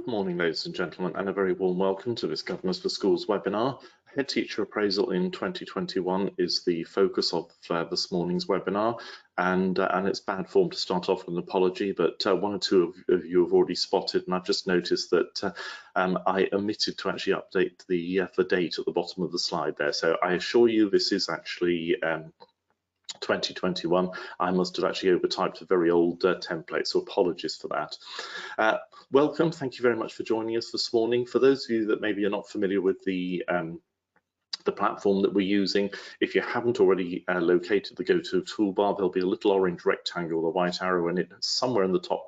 morning, ladies and gentlemen, and a very warm welcome to this Governors for Schools webinar. Head Teacher Appraisal in 2021 is the focus of this morning's webinar, and it's bad form to start off with an apology, but one or two of you have already spotted, and I've just noticed that I omitted to actually update the date at the bottom of the slide there. So I assure you this is actually 2021. I must have actually overtyped a very old template, so apologies for that. Welcome, thank you very much for joining us this morning. For those of you that maybe are not familiar with the platform that we're using, if you haven't already located the go-to toolbar, there'll be a little orange rectangle with a white arrow in it somewhere in the top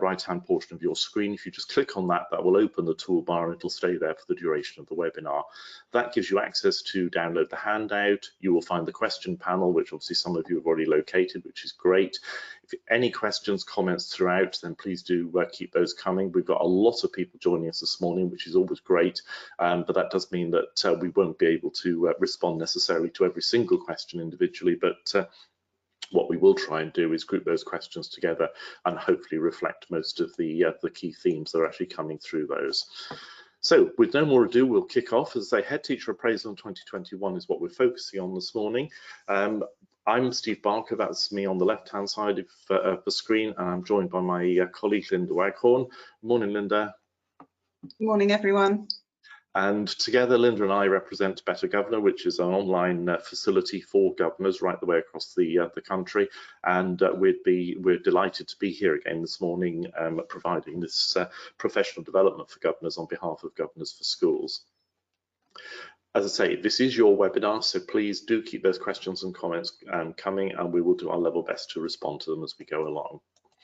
right-hand portion of your screen. If you just click on that, that will open the toolbar and it'll stay there for the duration of the webinar. That gives you access to download the handout. You will find the question panel, which obviously some of you have already located, which is great. If any questions, comments throughout, then please do keep those coming. We've got a lot of people joining us this morning, which is always great, but that does mean that we won't be able to respond necessarily to every single question individually, but what we will try and do is group those questions together and hopefully reflect most of the key themes that are actually coming through those. So with no more ado, we'll kick off. As I say, Head Teacher Appraisal in 2021 is what we're focusing on this morning. I'm Steve Barker, that's me on the left-hand side of the screen, and I'm joined by my colleague, Linda Waghorn. Morning, Linda. Good morning, everyone. And together, Linda and I represent Better Governor, which is an online facility for governors right the way across the country. And we're delighted to be here again this morning, providing this professional development for governors on behalf of Governors for Schools. As I say, this is your webinar, so please do keep those questions and comments coming, and we will do our level best to respond to them as we go along.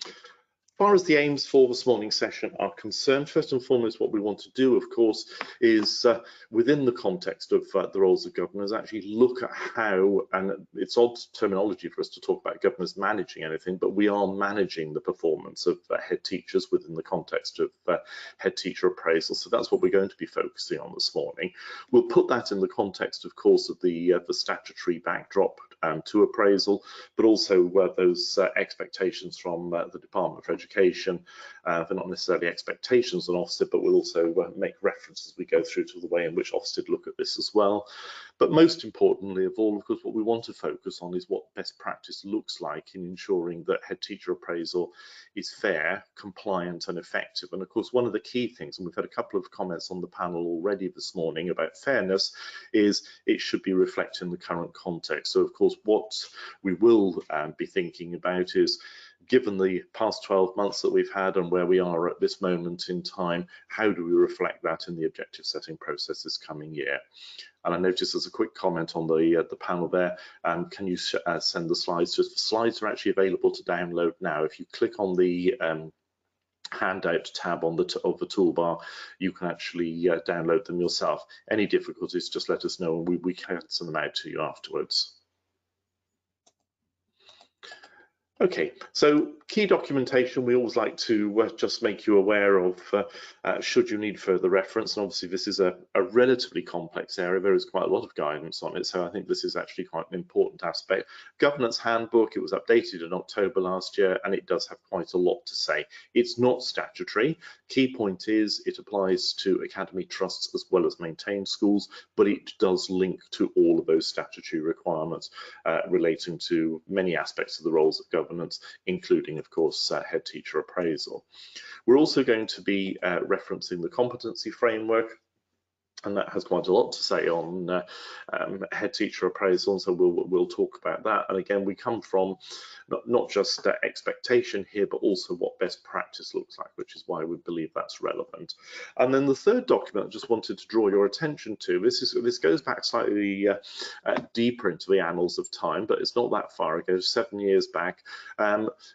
As far as the aims for this morning's session are concerned, first and foremost, what we want to do, of course, is within the context of the roles of governors, actually look at how, and it's odd terminology for us to talk about governors managing anything, but we are managing the performance of head teachers within the context of head teacher appraisal. So that's what we're going to be focusing on this morning. We'll put that in the context, of course, of the statutory backdrop to appraisal, but also those expectations from the Department for Education. They're not necessarily expectations on Ofsted, but we'll also make reference as we go through to the way in which Ofsted look at this as well. But most importantly of all, of course, what we want to focus on is what best practice looks like in ensuring that head teacher appraisal is fair, compliant and effective. And of course, one of the key things, and we've had a couple of comments on the panel already this morning about fairness, is it should be reflecting the current context. So of course, what we will be thinking about is, given the past 12 months that we've had and where we are at this moment in time, how do we reflect that in the objective setting process this coming year? And I noticed as a quick comment on the panel there, can you send the slides? Just the slides are actually available to download now. If you click on the handout tab on the toolbar, you can actually download them yourself. Any difficulties, just let us know and we can send them out to you afterwards. Okay, so key documentation, we always like to just make you aware of should you need further reference, and obviously this is a relatively complex area. There is quite a lot of guidance on it, so I think this is actually quite an important aspect. Governance Handbook, it was updated in October last year, and it does have quite a lot to say. It's not statutory. Key point is it applies to academy trusts as well as maintained schools, but it does link to all of those statutory requirements relating to many aspects of the roles of governance, including, of course, head teacher appraisal. We're also going to be referencing the competency framework, and that has quite a lot to say on head teacher appraisal, so we'll talk about that. And again, we come from not just expectation here, but also what best practice looks like, which is why we believe that's relevant. And then the third document I just wanted to draw your attention to, this goes back slightly deeper into the annals of time, but it's not that far. It goes 7 years back.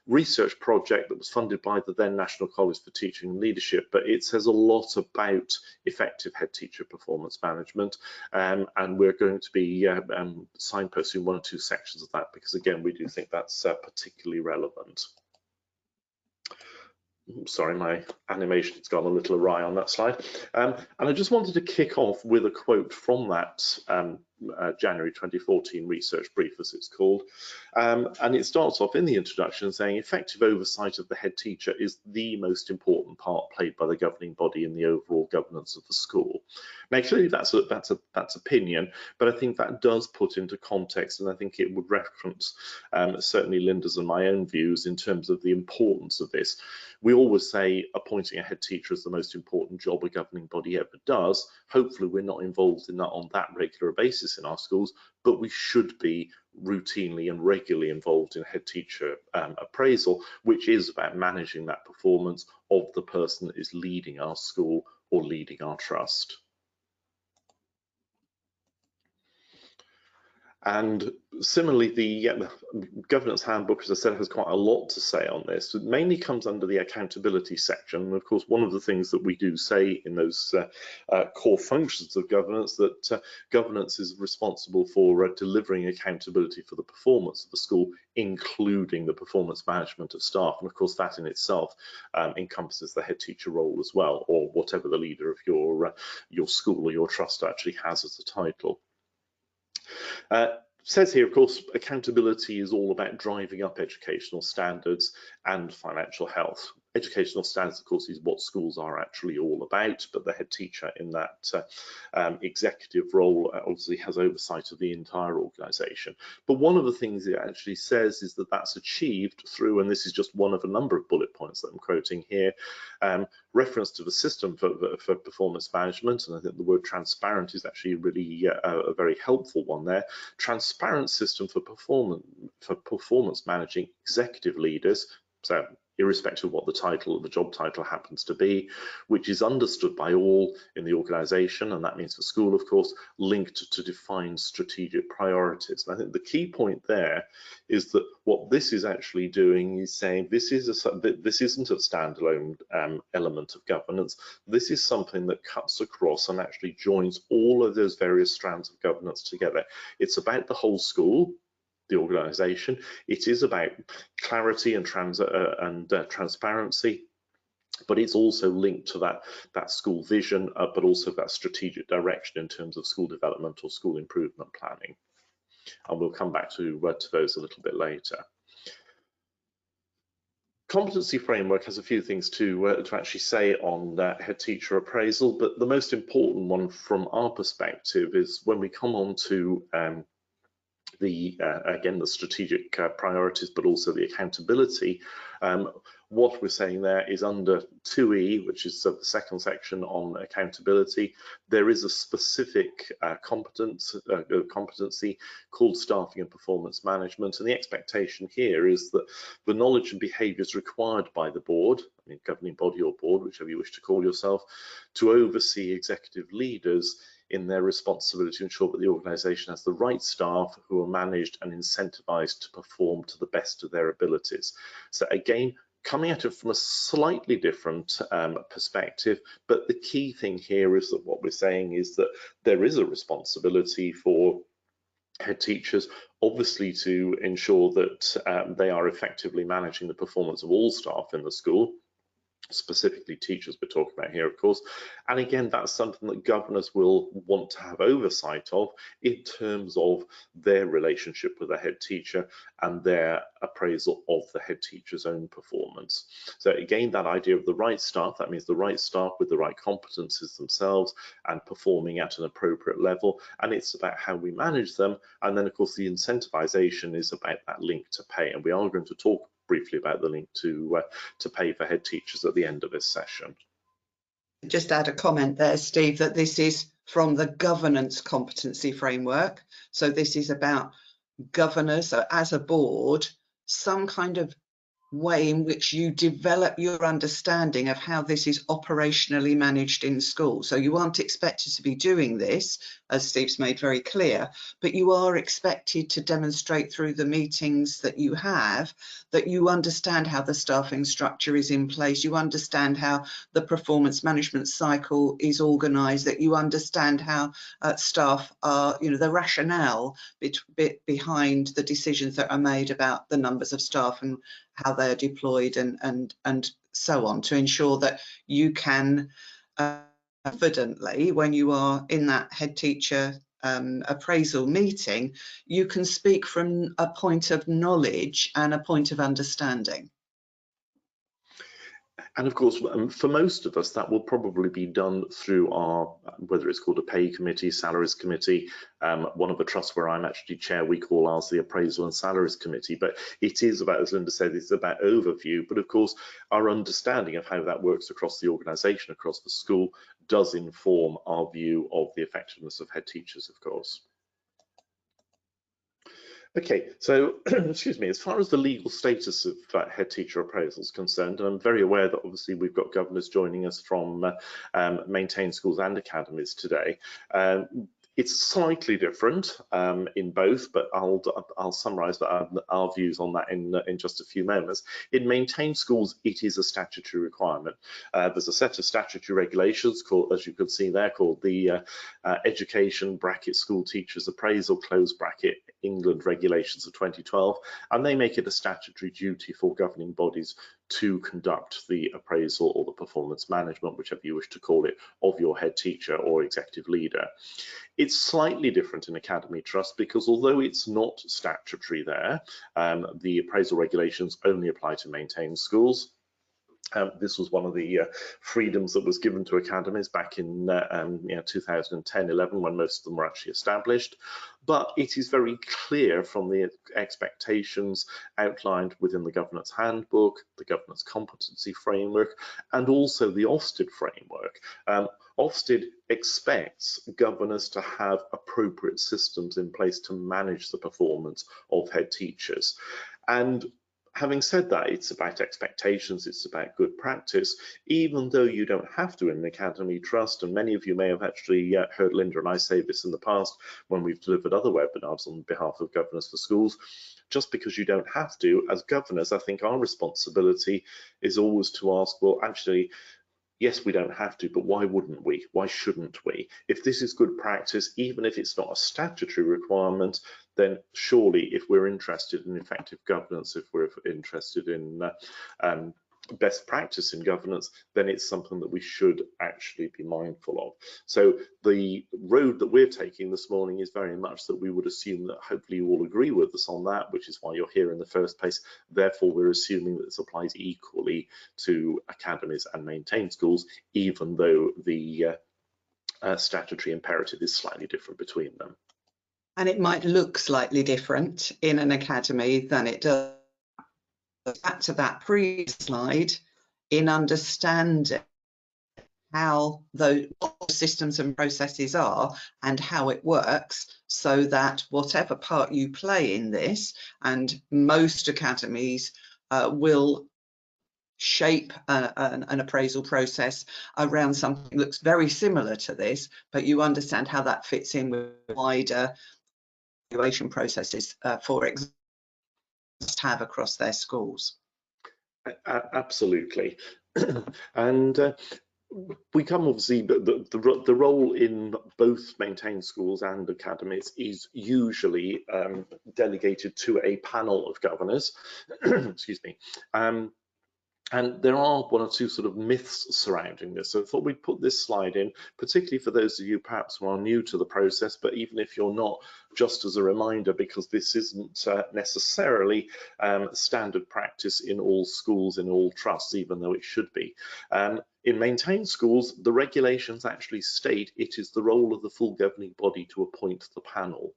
Research project that was funded by the then National College for Teaching and Leadership, but it says a lot about effective head teacher performance management, and we're going to be signposting one or two sections of that, because again, we do think that's particularly relevant. Sorry, my animation's gone a little awry on that slide. And I just wanted to kick off with a quote from that January 2014 research brief, as it's called. And it starts off in the introduction saying effective oversight of the head teacher is the most important part played by the governing body in the overall governance of the school. Now, clearly that's opinion, but I think that does put into context, and I think it would reference certainly Linda's and my own views in terms of the importance of this. We always say appointing a head teacher is the most important job a governing body ever does. Hopefully we're not involved in that on that regular basis in our schools, but we should be routinely and regularly involved in head teacher appraisal, which is about managing that performance of the person that is leading our school or leading our trust. And similarly, the governance handbook, as I said, has quite a lot to say on this. It mainly comes under the accountability section. And of course, one of the things that we do say in those core functions of governance, that governance is responsible for delivering accountability for the performance of the school, including the performance management of staff. And of course, that in itself encompasses the head teacher role as well, or whatever the leader of your school or your trust actually has as a title. Says here, of course, accountability is all about driving up educational standards and financial health. Educational standards, of course, is what schools are actually all about, but the head teacher in that executive role obviously has oversight of the entire organisation. But one of the things it actually says is that that's achieved through, and this is just one of a number of bullet points that I'm quoting here, reference to the system for performance management, and I think the word transparent is actually really a very helpful one there. Transparent system for performance managing executive leaders, so irrespective of what the job title happens to be, which is understood by all in the organisation, and that means the school, of course, linked to defined strategic priorities. And I think the key point there is that what this is actually doing is saying this isn't a standalone element of governance. This is something that cuts across and actually joins all of those various strands of governance together. It's about the whole school, the organisation. It is about clarity and transparency, but it's also linked to that school vision, but also that strategic direction in terms of school development or school improvement planning. And we'll come back to those a little bit later. Competency framework has a few things to actually say on head teacher appraisal, but the most important one from our perspective is when we come on to again, the strategic priorities, but also the accountability. What we're saying there is under 2E, which is the second section on accountability, there is a specific competency called staffing and performance management. And the expectation here is that the knowledge and behaviours required by the board, I mean, governing body or board, whichever you wish to call yourself, to oversee executive leaders in their responsibility to ensure that the organisation has the right staff who are managed and incentivised to perform to the best of their abilities. So again, coming at it from a slightly different perspective, but the key thing here is that what we're saying is that there is a responsibility for head teachers, obviously, to ensure that they are effectively managing the performance of all staff in the school, specifically teachers we're talking about here, of course. And again, that's something that governors will want to have oversight of in terms of their relationship with the head teacher and their appraisal of the head teacher's own performance. So again, that idea of the right staff, that means the right staff with the right competencies themselves and performing at an appropriate level. And it's about how we manage them. And then, of course, the incentivization is about that link to pay. And we are going to talk briefly about the link to pay for head teachers at the end of this session. Just add a comment there, Steve, that this is from the governance competency framework. So this is about governors, so as a board, some kind of way in which you develop your understanding of how this is operationally managed in school. So you aren't expected to be doing this, as Steve's made very clear, but you are expected to demonstrate through the meetings that you have that you understand how the staffing structure is in place, you understand how the performance management cycle is organised, that you understand how staff are, you know, the rationale behind the decisions that are made about the numbers of staff and how they're deployed and so on, to ensure that you can confidently, when you are in that head teacher appraisal meeting, you can speak from a point of knowledge and a point of understanding. And of course, for most of us, that will probably be done through our, whether it's called a pay committee, salaries committee, one of the trusts where I'm actually chair, we call ours the appraisal and salaries committee. But it is about, as Linda said, it's about overview. But of course, our understanding of how that works across the organisation, across the school, does inform our view of the effectiveness of head teachers, of course. Okay, so excuse me, as far as the legal status of head teacher appraisal is concerned, and I'm very aware that obviously we've got governors joining us from maintained schools and academies today. It's slightly different in both, but I'll summarise our views on that in just a few moments. In maintained schools, it is a statutory requirement. There's a set of statutory regulations called, as you can see there, called the Education School Teachers Appraisal England Regulations of 2012, and they make it a statutory duty for governing bodies to conduct the appraisal or the performance management, whichever you wish to call it, of your head teacher or executive leader. It's slightly different in Academy Trust because although it's not statutory there, the appraisal regulations only apply to maintained schools. This was one of the freedoms that was given to academies back in 2010-11 when most of them were actually established. But it is very clear from the expectations outlined within the Governance Handbook, the Governance Competency Framework, and also the Ofsted framework. Ofsted expects governors to have appropriate systems in place to manage the performance of head teachers. And having said that, it's about expectations, it's about good practice, even though you don't have to in an Academy Trust, and many of you may have actually heard Linda and I say this in the past when we've delivered other webinars on behalf of Governors for Schools. Just because you don't have to, as governors, I think our responsibility is always to ask, well, actually, yes, we don't have to, but why wouldn't we? Why shouldn't we? If this is good practice, even if it's not a statutory requirement, then surely if we're interested in effective governance, if we're interested in best practice in governance, then it's something that we should actually be mindful of. So the road that we're taking this morning is very much that we would assume that hopefully you all agree with us on that, which is why you're here in the first place. Therefore, we're assuming that this applies equally to academies and maintained schools, even though the statutory imperative is slightly different between them. And it might look slightly different in an academy than it does. Back to that previous slide, in understanding how the systems and processes are and how it works, so that whatever part you play in this, and most academies will shape an appraisal process around something that looks very similar to this, but you understand how that fits in with wider evaluation processes for example have across their schools. Absolutely. And we come obviously, the role in both maintained schools and academies is usually delegated to a panel of governors. Excuse me. And there are one or two sort of myths surrounding this. So I thought we'd put this slide in, particularly for those of you perhaps who are new to the process, but even if you're not, just as a reminder, because this isn't necessarily standard practice in all schools, in all trusts, even though it should be. In maintained schools, the regulations actually state it is the role of the full governing body to appoint the panel.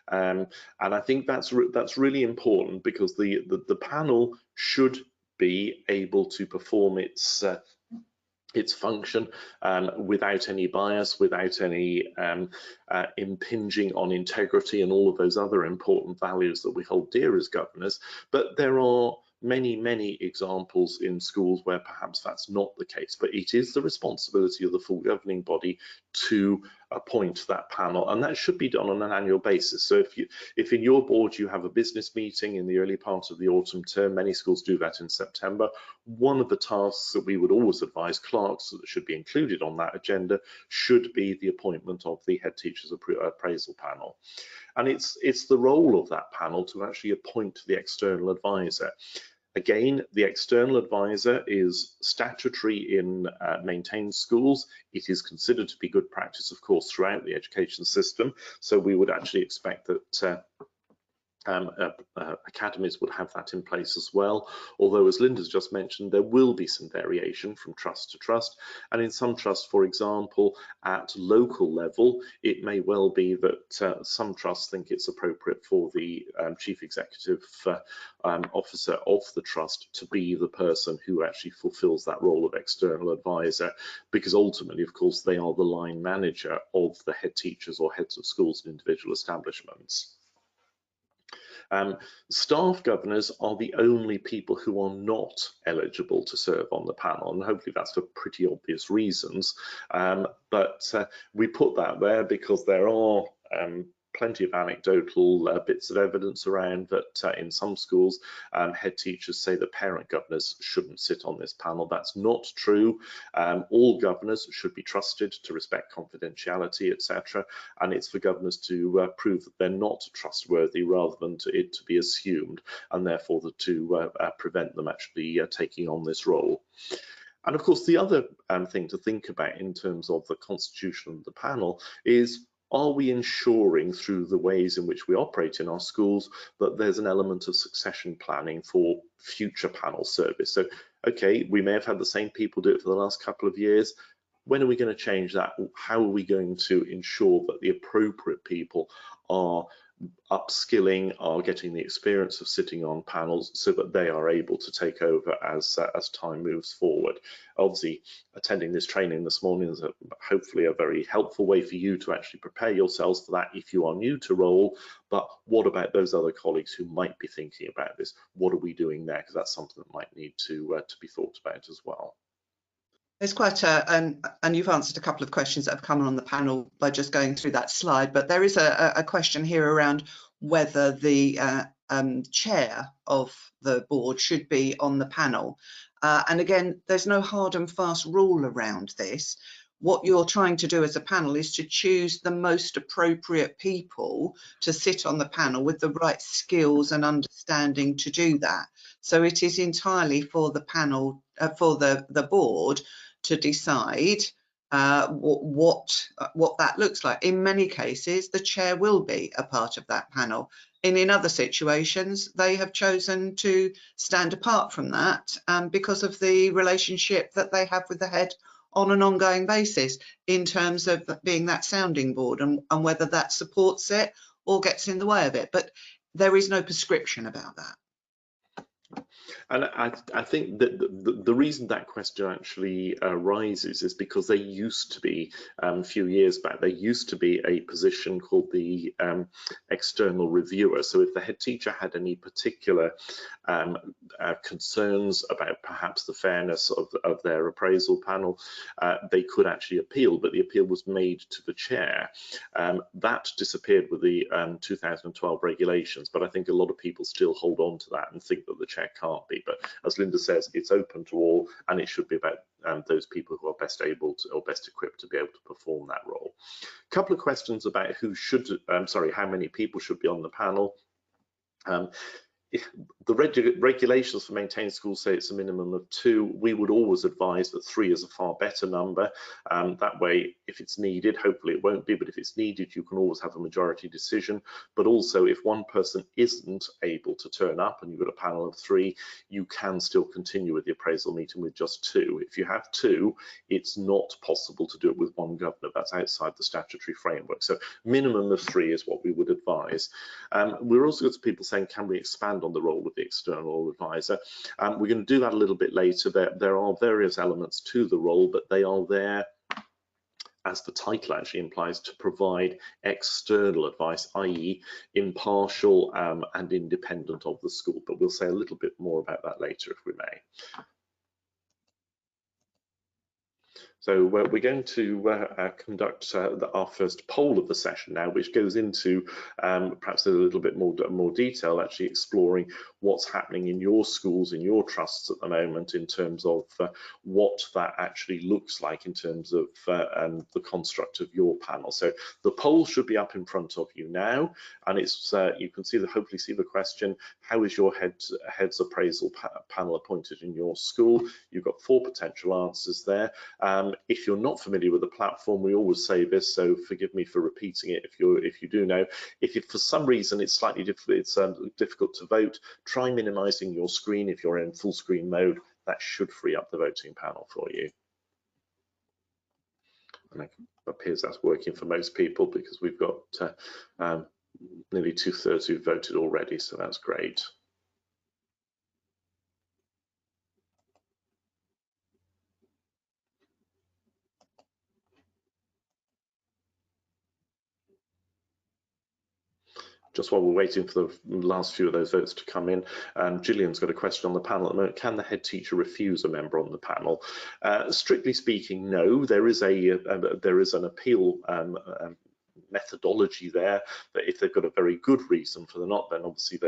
And I think that's really important, because the panel should be able to perform its function without any bias, without any impinging on integrity and all of those other important values that we hold dear as governors. But there are many examples in schools where perhaps that's not the case, but it is the responsibility of the full governing body to appoint that panel, and that should be done on an annual basis. So if in your board you have a business meeting in the early part of the autumn term, many schools do that in September, one of the tasks that we would always advise clerks that should be included on that agenda should be the appointment of the head teachers appraisal panel. And it's the role of that panel to actually appoint the external advisor. Again, the external advisor is statutory in maintained schools. It is considered to be good practice, of course, throughout the education system. So we would actually expect that academies would have that in place as well, although as Linda's just mentioned, there will be some variation from trust to trust, and in some trusts, for example, at local level, it may well be that some trusts think it's appropriate for the chief executive officer of the trust to be the person who actually fulfills that role of external advisor, because ultimately, of course, they are the line manager of the head teachers or heads of schools in individual establishments. Staff governors are the only people who are not eligible to serve on the panel, and hopefully that's for pretty obvious reasons, but we put that there because there are plenty of anecdotal bits of evidence around that in some schools head teachers say that parent governors shouldn't sit on this panel. That's not true. All governors should be trusted to respect confidentiality, etc., and it's for governors to prove that they're not trustworthy rather than it to be assumed, and therefore to prevent them actually taking on this role. And of course, the other thing to think about in terms of the constitution of the panel is, are we ensuring through the ways in which we operate in our schools that there's an element of succession planning for future panel service? So, okay, we may have had the same people do it for the last couple of years. When are we going to change that? How are we going to ensure that the appropriate people are upskilling, are getting the experience of sitting on panels so that they are able to take over as time moves forward? Obviously, attending this training this morning is hopefully a very helpful way for you to actually prepare yourselves for that if you are new to role. But what about those other colleagues who might be thinking about this? What are we doing there? Because that's something that might need to be thought about as well. There's quite a, and you've answered a couple of questions that have come on the panel by just going through that slide, but there is a question here around whether the chair of the board should be on the panel. And again, there's no hard and fast rule around this. What you're trying to do as a panel is to choose the most appropriate people to sit on the panel with the right skills and understanding to do that. So it is entirely for the panel, for the board to decide what that looks like. In many cases, the chair will be a part of that panel. In other situations, they have chosen to stand apart from that because of the relationship that they have with the head on an ongoing basis in terms of being that sounding board and whether that supports it or gets in the way of it. But there is no prescription about that. And I think that the reason that question actually arises is because there used to be, a few years back, there used to be a position called the external reviewer. So if the head teacher had any particular concerns about perhaps the fairness of their appraisal panel, they could actually appeal, but the appeal was made to the chair. That disappeared with the 2012 regulations, but I think a lot of people still hold on to that and think that the chair can't be. But as Linda says, it's open to all, and it should be about those people who are best able to or best equipped to be able to perform that role. A couple of questions about who should, how many people should be on the panel. The regulations for maintained schools say it's a minimum of 2. We would always advise that 3 is a far better number. That way, if it's needed, hopefully it won't be, but if it's needed, you can always have a majority decision. But also, if one person isn't able to turn up and you've got a panel of 3, you can still continue with the appraisal meeting with just 2. If you have 2, it's not possible to do it with one governor. That's outside the statutory framework. So minimum of 3 is what we would advise. We're also got people saying, can we expand on the role of the external advisor? We're going to do that a little bit later. There are various elements to the role, but they are there, as the title actually implies, to provide external advice, i.e. impartial and independent of the school. But we'll say a little bit more about that later if we may. So we're going to conduct our first poll of the session now, which goes into perhaps a little bit more detail, actually exploring what's happening in your schools, in your trusts at the moment, in terms of what that actually looks like in terms of the construct of your panel. So the poll should be up in front of you now, and it's you can see hopefully see the question: how is your heads appraisal panel appointed in your school? You've got 4 potential answers there. If you're not familiar with the platform, we always say this, so forgive me for repeating it if you do know. If for some reason it's slightly difficult to vote, try minimizing your screen. If you're in full screen mode, that should free up the voting panel for you. And it appears that's working for most people because we've got nearly 2/3 who've voted already, so that's great. Just while we're waiting for the last few of those votes to come in, Gillian's got a question on the panel at the moment. Can the head teacher refuse a member on the panel? Strictly speaking, no. There is an appeal methodology there, that if they've got a very good reason for the not, then obviously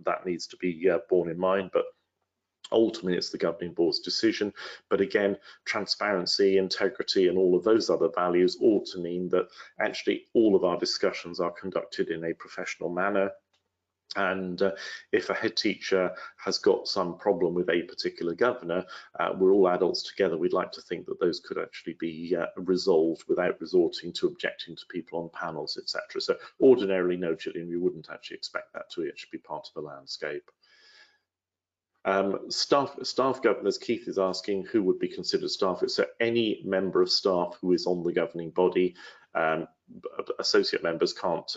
that needs to be borne in mind. But ultimately, it's the governing board's decision. But again, transparency, integrity, and all of those other values ought to mean that actually all of our discussions are conducted in a professional manner. And if a head teacher has got some problem with a particular governor, we're all adults together. We'd like to think that those could actually be resolved without resorting to objecting to people on panels, etc. So ordinarily, no, Gillian, we wouldn't actually expect that to actually be part of the landscape. Staff governors, Keith is asking who would be considered staff. So any member of staff who is on the governing body. Associate members can't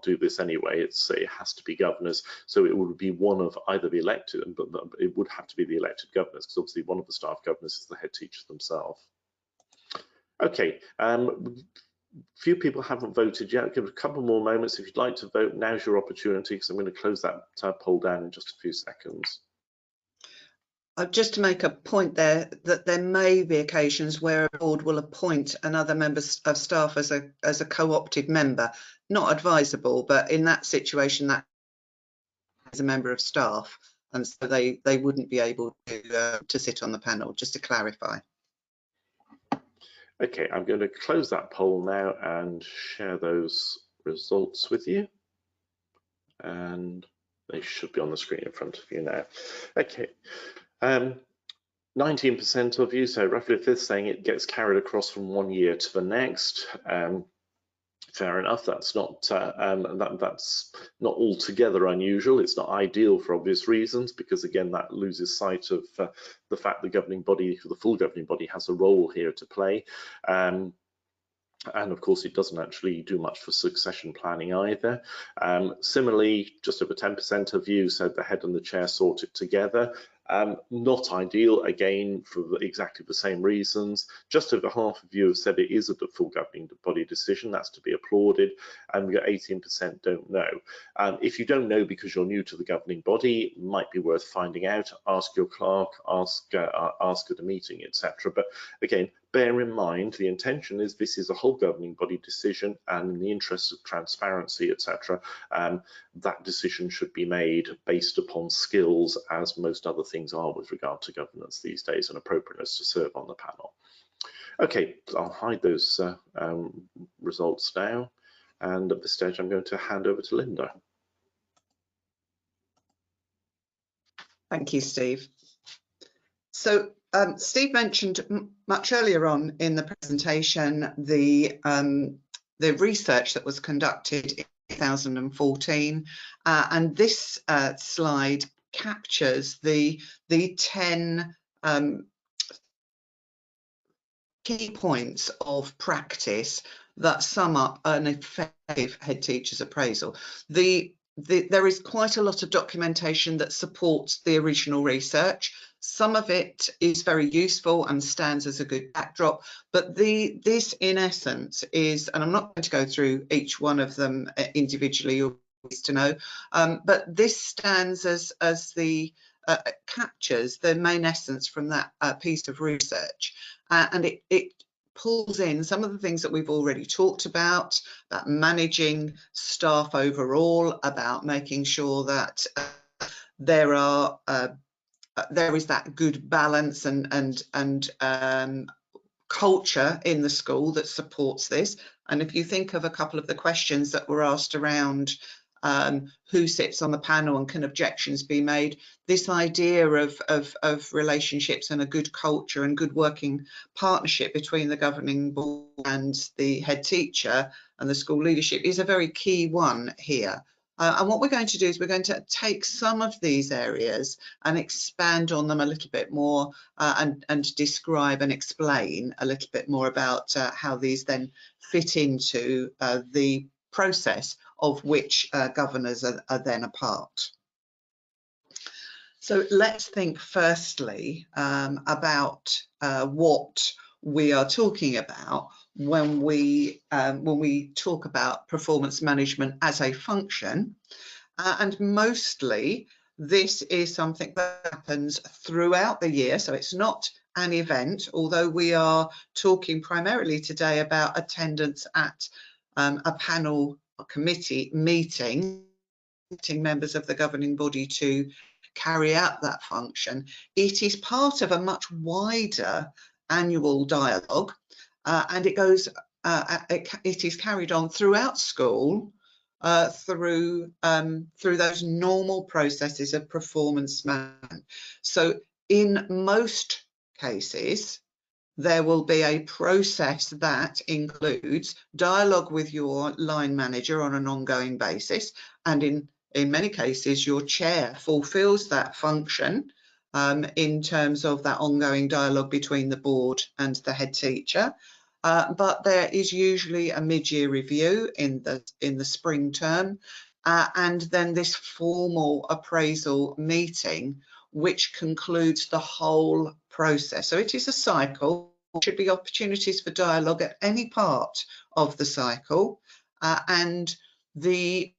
do this anyway. It has to be governors, so it would be one of either the elected, but it would have to be the elected governors, because obviously one of the staff governors is the head teachers themselves. Okay, few people haven't voted yet. I'll give it a couple more moments. If you'd like to vote, now's your opportunity, because I'm going to close that poll down in just a few seconds. Just to make a point there, that there may be occasions where a board will appoint another member of staff as a co-opted member. Not advisable, but in that situation, that is a member of staff, and so they wouldn't be able to sit on the panel. Just to clarify. Okay, I'm going to close that poll now and share those results with you, and they should be on the screen in front of you now. Okay. 19% of you, so roughly a fifth, saying it gets carried across from one year to the next. Fair enough. That's not altogether unusual. It's not ideal for obvious reasons, because again that loses sight of the fact the governing body, the full governing body, has a role here to play. And of course, it doesn't actually do much for succession planning either. Similarly, just over 10% of you said the head and the chair sort it together. Not ideal, again, for exactly the same reasons. Just over half of you have said it is a full governing body decision. That's to be applauded. And we've got 18% don't know. If you don't know because you're new to the governing body, it might be worth finding out. Ask your clerk, ask at a meeting, etc. But again, bear in mind, the intention is this is a whole governing body decision, and in the interest of transparency, etc., that decision should be made based upon skills, as most other things are with regard to governance these days, and appropriateness to serve on the panel. Okay, I'll hide those results now, and at this stage I'm going to hand over to Linda. Thank you, Steve. So Steve mentioned much earlier on in the presentation the research that was conducted in 2014, and this slide captures the 10 key points of practice that sum up an effective head teacher's appraisal. There is quite a lot of documentation that supports the original research. Some of it is very useful and stands as a good backdrop, but this in essence is, and I'm not going to go through each one of them individually, you're pleased to know, but this stands as the captures the main essence from that piece of research. and it pulls in some of the things that we've already talked about managing staff overall, about making sure that there is that good balance and culture in the school that supports this. And if you think of a couple of the questions that were asked around who sits on the panel and can objections be made, this idea of relationships and a good culture and good working partnership between the governing board and the head teacher and the school leadership is a very key one here. And what we're going to do is we're going to take some of these areas and expand on them a little bit more and describe and explain a little bit more about how these then fit into the process of which governors are then a part. So let's think firstly about what we are talking about when we talk about performance management as a function, and mostly this is something that happens throughout the year, so it's not an event, although we are talking primarily today about attendance at a panel or committee meeting, members of the governing body to carry out that function. It is part of a much wider annual dialogue, and it goes it is carried on throughout school through those normal processes of performance management. So in most cases there will be a process that includes dialogue with your line manager on an ongoing basis, and in many cases your chair fulfills that function in terms of that ongoing dialogue between the board and the head teacher. But there is usually a mid-year review in the spring term, and then this formal appraisal meeting which concludes the whole process. So it is a cycle. There should be opportunities for dialogue at any part of the cycle, and the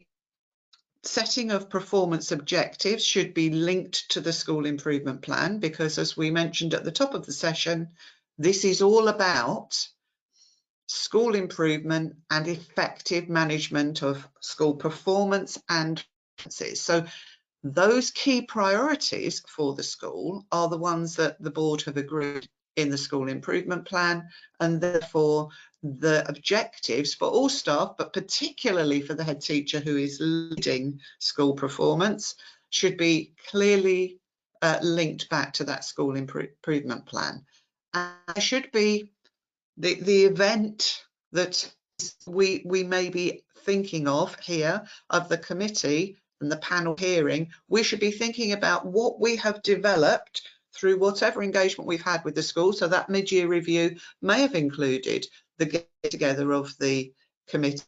setting of performance objectives should be linked to the school improvement plan, because as we mentioned at the top of the session, this is all about school improvement and effective management of school performance and finances. So those key priorities for the school are the ones that the board have agreed in the school improvement plan, and therefore the objectives for all staff, but particularly for the head teacher who is leading school performance, should be clearly linked back to that school improvement plan. And there should be the event that we may be thinking of here, of the committee and the panel hearing. We should be thinking about what we have developed through whatever engagement we've had with the school. So that mid-year review may have included the get together of the committee.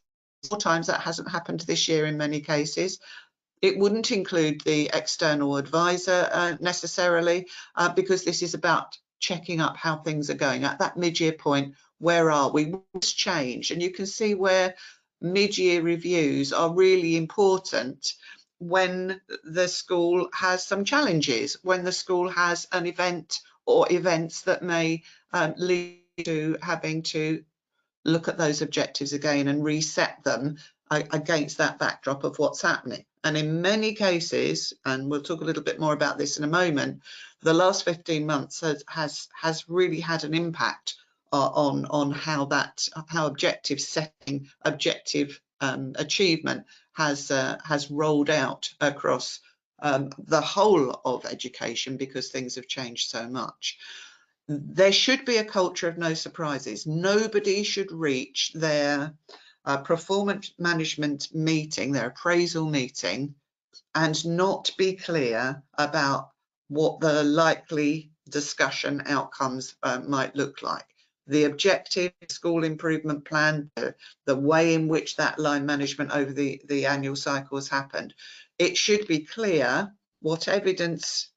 More times that hasn't happened this year in many cases. It wouldn't include the external advisor necessarily, because this is about checking up how things are going at that mid-year point. Where are we? What's changed? And you can see where mid-year reviews are really important when the school has some challenges, when the school has an event or events that may lead to having to look at those objectives again and reset them against that backdrop of what's happening. And in many cases, and we'll talk a little bit more about this in a moment, the last 15 months has really had an impact on how objective setting, objective achievement has rolled out across the whole of education, because things have changed so much. There should be a culture of no surprises. Nobody should reach their performance management meeting, their appraisal meeting, and not be clear about what the likely discussion outcomes might look like. The objective, school improvement plan, the way in which that line management over the annual cycle has happened. It should be clear what evidence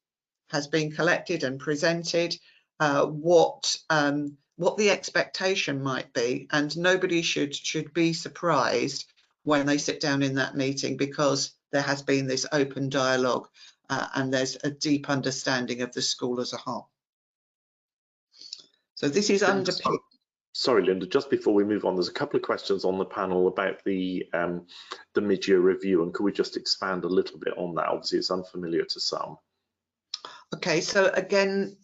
has been collected and presented, what the expectation might be, and nobody should be surprised when they sit down in that meeting, because there has been this open dialogue and there's a deep understanding of the school as a whole. So this is underpinned. Sorry, Linda, just before we move on, there's a couple of questions on the panel about the mid-year review, and could we just expand a little bit on that? Obviously, it's unfamiliar to some. Okay, so again,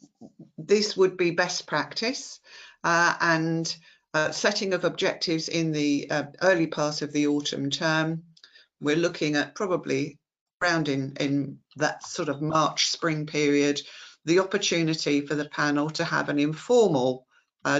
this would be best practice and setting of objectives in the early part of the autumn term. We're looking at probably around in that sort of March spring period, the opportunity for the panel to have an informal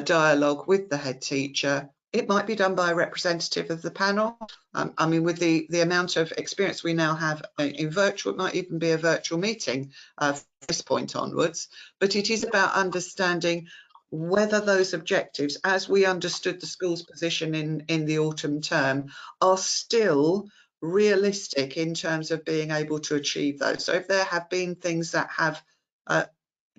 dialogue with the head teacher. It might be done by a representative of the panel. I mean, with the amount of experience we now have in virtual, it might even be a virtual meeting from this point onwards. But it is about understanding whether those objectives, as we understood the school's position in the autumn term, are still realistic in terms of being able to achieve those. So if there have been things that have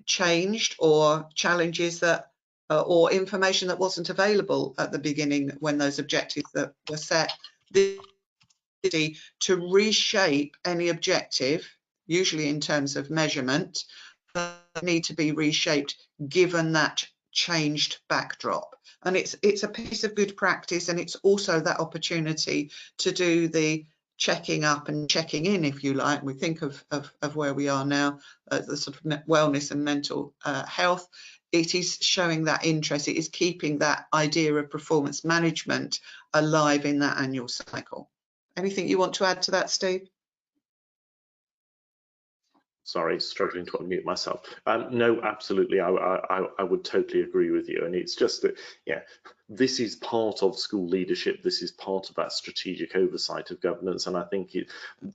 changed, or challenges that or information that wasn't available at the beginning when those objectives that were set, to reshape any objective, usually in terms of measurement, need to be reshaped given that changed backdrop. And it's a piece of good practice, and it's also that opportunity to do the checking up and checking in, if you like. We think of where we are now, the sort of wellness and mental health. It is showing that interest. It is keeping that idea of performance management alive in that annual cycle. Anything you want to add to that, Steve? Sorry, struggling to unmute myself. No, absolutely, I would totally agree with you. And it's just that, yeah, this is part of school leadership. This is part of that strategic oversight of governance. And I think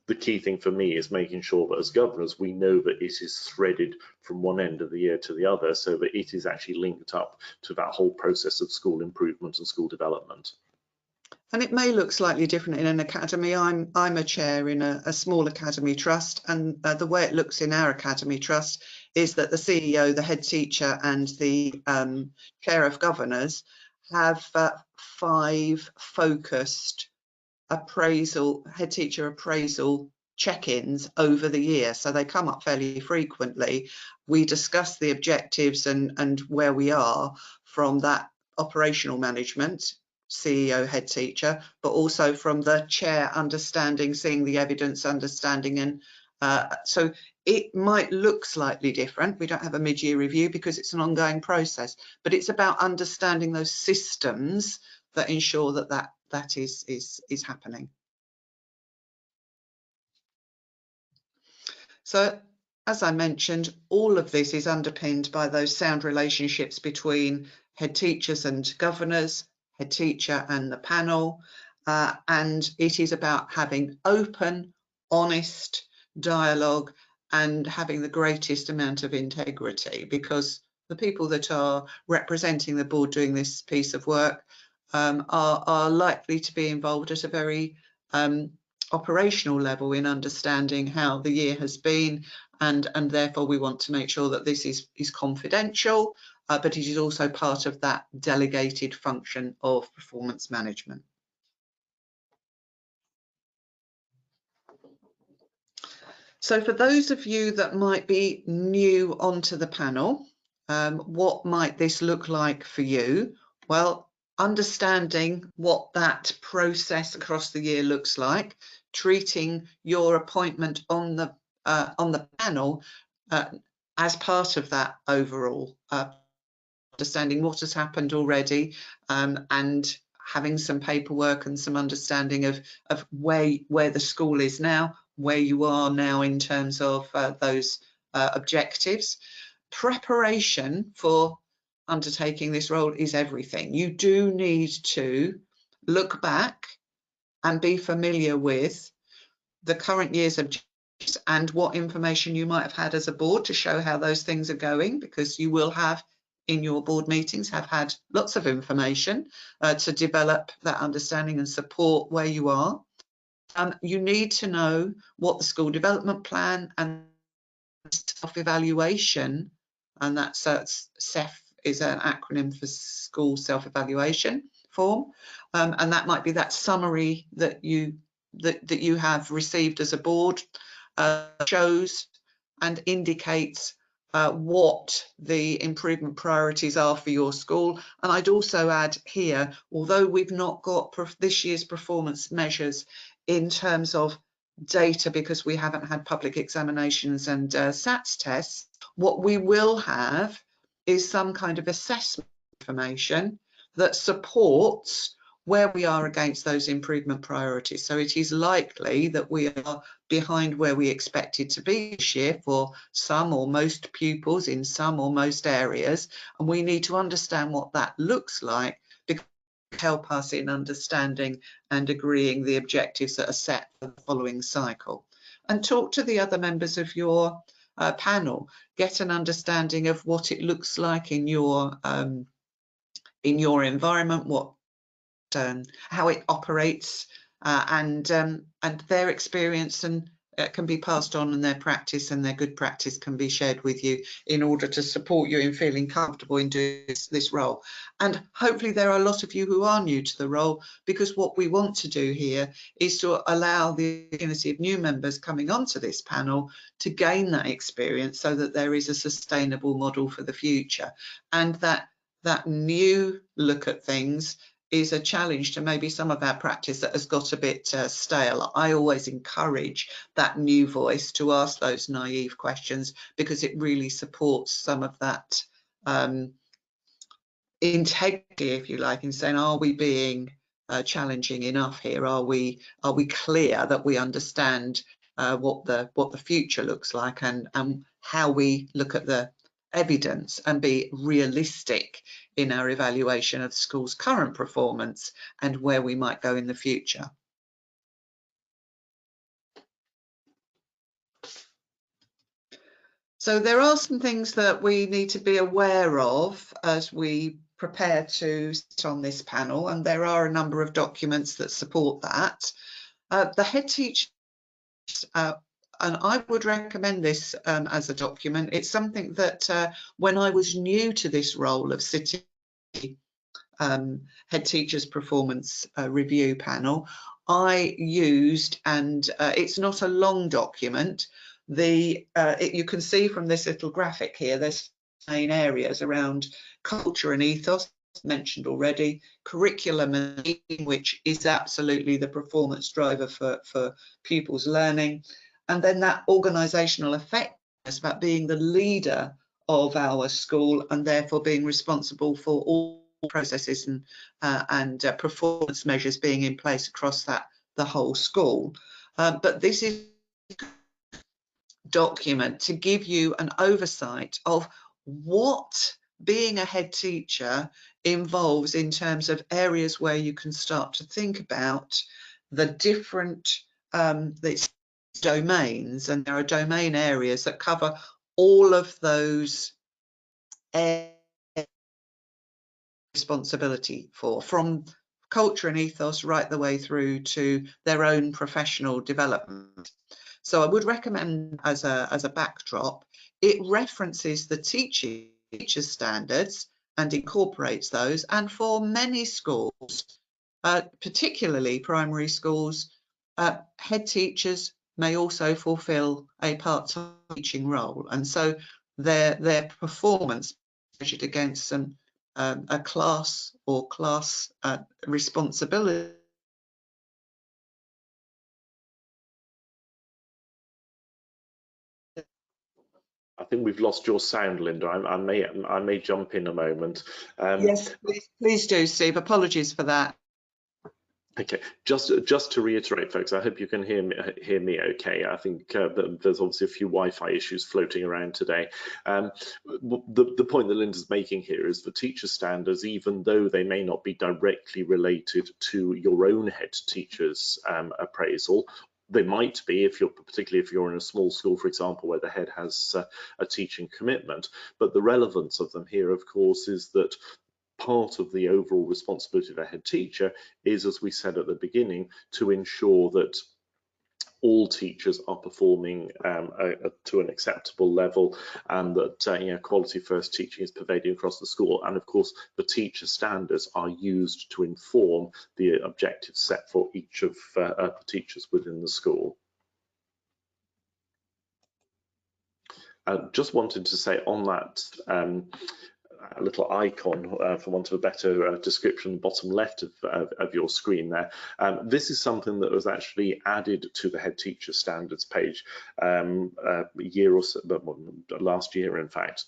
the key thing for me is making sure that as governors, we know that it is threaded from one end of the year to the other, so that it is actually linked up to that whole process of school improvement and school development. And it may look slightly different in an academy. I'm a chair in a small academy trust, and the way it looks in our academy trust is that the CEO, the head teacher, and the chair of governors have 5 focused head teacher appraisal check-ins over the year. So they come up fairly frequently. We discuss the objectives and where we are from that operational management, CEO, head teacher, but also from the chair understanding, seeing the evidence, understanding, and so it might look slightly different. We don't have a mid-year review because it's an ongoing process, but it's about understanding those systems that ensure that is happening. So, as I mentioned, all of this is underpinned by those sound relationships between head teachers and governors, head teacher and the panel, and it is about having open, honest dialogue and having the greatest amount of integrity, because the people that are representing the board doing this piece of work are likely to be involved at a very operational level in understanding how the year has been, and therefore we want to make sure that this is confidential, but it is also part of that delegated function of performance management. So for those of you that might be new onto the panel, what might this look like for you? Well, understanding what that process across the year looks like, treating your appointment on the panel as part of that overall understanding what has happened already, and having some paperwork and some understanding of where the school is now, where you are now in terms of those objectives. Preparation for undertaking this role is everything. You do need to look back and be familiar with the current year's objectives and what information you might have had as a board to show how those things are going, because you will have in your board meetings have had lots of information to develop that understanding and support where you are. You need to know what the school development plan and self-evaluation, and that's SEF is an acronym for school self-evaluation form, and that might be that summary that you have received as a board, shows and indicates what the improvement priorities are for your school. And I'd also add here, although we've not got this year's performance measures in terms of data because we haven't had public examinations and SATs tests, what we will have is some kind of assessment information that supports where we are against those improvement priorities. So it is likely that we are behind where we expected to be this year for some or most pupils in some or most areas, and we need to understand what that looks like because it will help us in understanding and agreeing the objectives that are set for the following cycle. And talk to the other members of your panel, get an understanding of what it looks like in your environment, what how it operates, and their experience and can be passed on, and their practice and their good practice can be shared with you in order to support you in feeling comfortable in doing this role. And hopefully there are a lot of you who are new to the role, because what we want to do here is to allow the opportunity of new members coming onto this panel to gain that experience so that there is a sustainable model for the future, and that new look at things is a challenge to maybe some of our practice that has got a bit stale. I always encourage that new voice to ask those naive questions, because it really supports some of that integrity, if you like, in saying, are we being challenging enough here? Are we clear that we understand what the future looks like, and how we look at the evidence and be realistic in our evaluation of the school's current performance and where we might go in the future. So there are some things that we need to be aware of as we prepare to sit on this panel, and there are a number of documents that support that. The Headteacher, and I would recommend this as a document. It's something that when I was new to this role of sitting Headteacher's performance review panel, I used, and it's not a long document. You can see from this little graphic here, there's main areas around culture and ethos, mentioned already, curriculum and teaching, which is absolutely the performance driver for pupils' learning, and then that organisational effectiveness, about being the leader of our school and therefore being responsible for all processes and performance measures being in place across the whole school. But this is a document to give you an oversight of what being a head teacher involves in terms of areas where you can start to think about the different domains, and there are domain areas that cover all of those responsibility for, from culture and ethos right the way through to their own professional development. So I would recommend, as a backdrop, it references the teacher standards and incorporates those. And for many schools, particularly primary schools, head teachers may also fulfill a part-time teaching role, and so their performance measured against a class or class responsibility. I think we've lost your sound, Linda. I may jump in a moment. Yes, please do, Steve. Apologies for that. Okay, just to reiterate, folks, I hope you can hear me okay. I think there's obviously a few Wi-Fi issues floating around today. The point that Linda's making here is the teacher standards, even though they may not be directly related to your own head teacher's appraisal, they might be, particularly if you're in a small school, for example, where the head has a teaching commitment. But the relevance of them here, of course, is that part of the overall responsibility of a head teacher is, as we said at the beginning, to ensure that all teachers are performing to an acceptable level, and that quality first teaching is pervading across the school. And of course, the teacher standards are used to inform the objectives set for each of the teachers within the school. Just wanted to say on that little icon, for want of a better description, bottom left of your screen there. This is something that was actually added to the Headteacher standards page a year or so, last year in fact.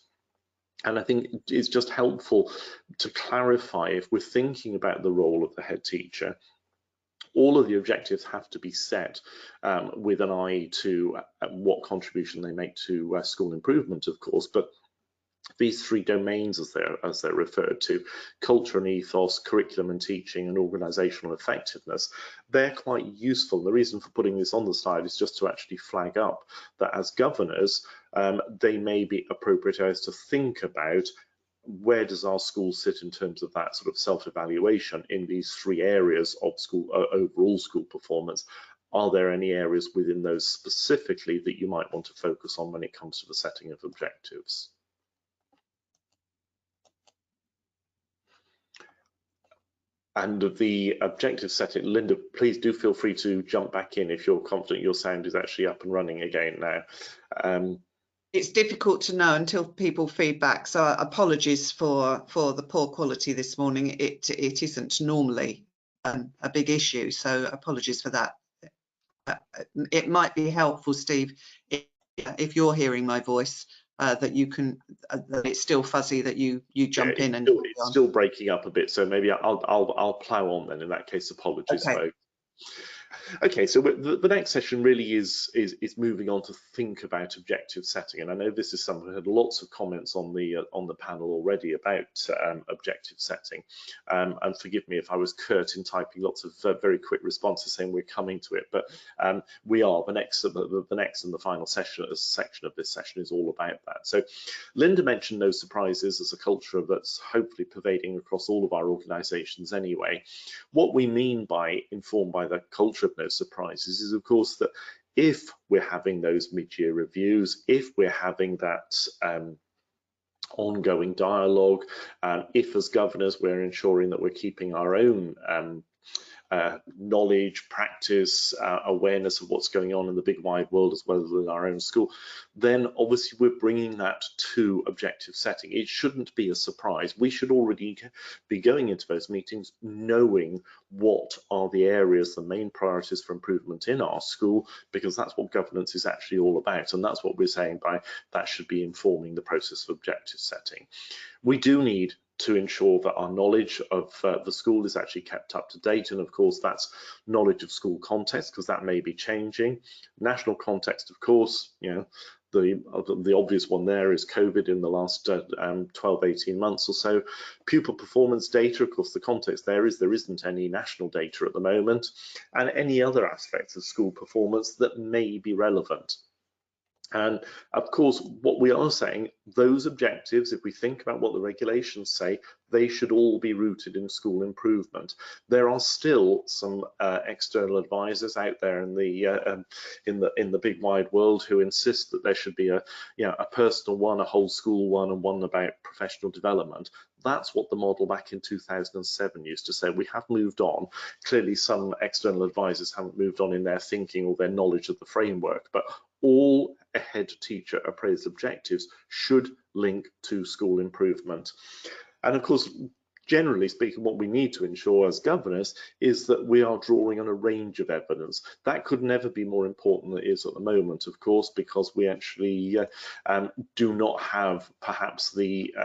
And I think it's just helpful to clarify, if we're thinking about the role of the head teacher, all of the objectives have to be set with an eye to what contribution they make to school improvement, of course, but these three domains, as they're referred to, culture and ethos, curriculum and teaching, and organisational effectiveness, they're quite useful. The reason for putting this on the slide is just to actually flag up that as governors, they may be appropriate areas to think about. Where does our school sit in terms of that sort of self-evaluation in these three areas of school, overall school performance? Are there any areas within those specifically that you might want to focus on when it comes to the setting of objectives? And the objective setting, Linda, please do feel free to jump back in if you're confident your sound is actually up and running again now. It's difficult to know until people feedback, so apologies for the poor quality this morning. It isn't normally a big issue, so apologies for that. It might be helpful, Steve, if you're hearing my voice, that you can, that it's still fuzzy, that you jump in and it's still breaking up a bit, so maybe I'll plow on then. In that case, apologies, okay. folks. Okay, so the next session really is moving on to think about objective setting, and I know this is something that had lots of comments on the panel already about objective setting, and forgive me if I was curt in typing lots of very quick responses saying we're coming to it, but we are. The next and the final section of this session is all about that. So Linda mentioned no surprises as a culture that's hopefully pervading across all of our organisations anyway. What we mean by informed by the culture of no surprises is, of course, that if we're having those mid-year reviews, if we're having that ongoing dialogue, if as governors we're ensuring that we're keeping our own knowledge, practice, awareness of what's going on in the big wide world as well as in our own school, then obviously we're bringing that to objective setting. It shouldn't be a surprise. We should already be going into those meetings knowing what are the areas, the main priorities for improvement in our school, because that's what governance is actually all about, and that's what we're saying by that should be informing the process of objective setting. We do need to ensure that our knowledge of the school is actually kept up to date, and of course that's knowledge of school context, because that may be changing. National context, of course, you know, the obvious one there is COVID in the last 12-18 months or so. Pupil performance data, of course, the context there isn't any national data at the moment, and any other aspects of school performance that may be relevant. And of course, what we are saying, those objectives, if we think about what the regulations say, they should all be rooted in school improvement. There are still some external advisors out there in the big wide world who insist that there should be a personal one, a whole school one, and one about professional development. That's what the model back in 2007 used to say. We have moved on. Clearly, some external advisors haven't moved on in their thinking or their knowledge of the framework, but all head teacher appraisal objectives should link to school improvement. And of course, generally speaking, what we need to ensure as governors is that we are drawing on a range of evidence. That could never be more important than it is at the moment, of course, because we actually do not have perhaps the